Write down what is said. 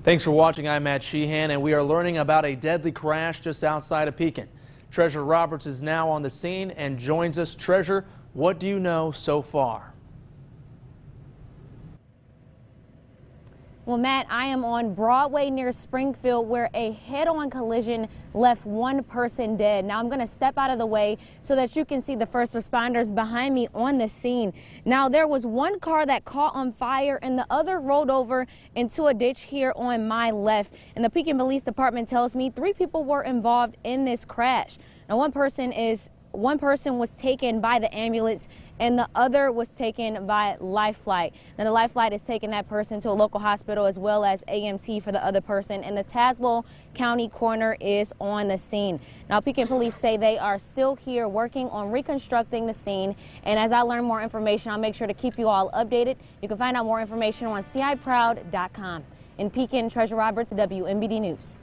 Thanks for watching. I'm Matt Sheehan, and we are learning about a deadly crash just outside of Pekin. Treasurer Roberts is now on the scene and joins us. Treasurer, what do you know so far? Well, Matt, I am on Broadway near Springfield where a head-on collision left one person dead. Now I'm going to step out of the way so that you can see the first responders behind me on the scene. Now there was one car that caught on fire and the other rolled over into a ditch here on my left. And the Pekin Police Department tells me 3 people were involved in this crash. Now one person was taken by the ambulance and the other was taken by Life Flight. Now the Life Flight is taking that person to a local hospital as well as AMT for the other person, and the Tazewell County coroner is on the scene. Now Pekin police say they are still here working on reconstructing the scene, and as I learn more information, I'll make sure to keep you all updated. You can find out more information on ciproud.com. In Pekin, Treasurer Roberts, WMBD News.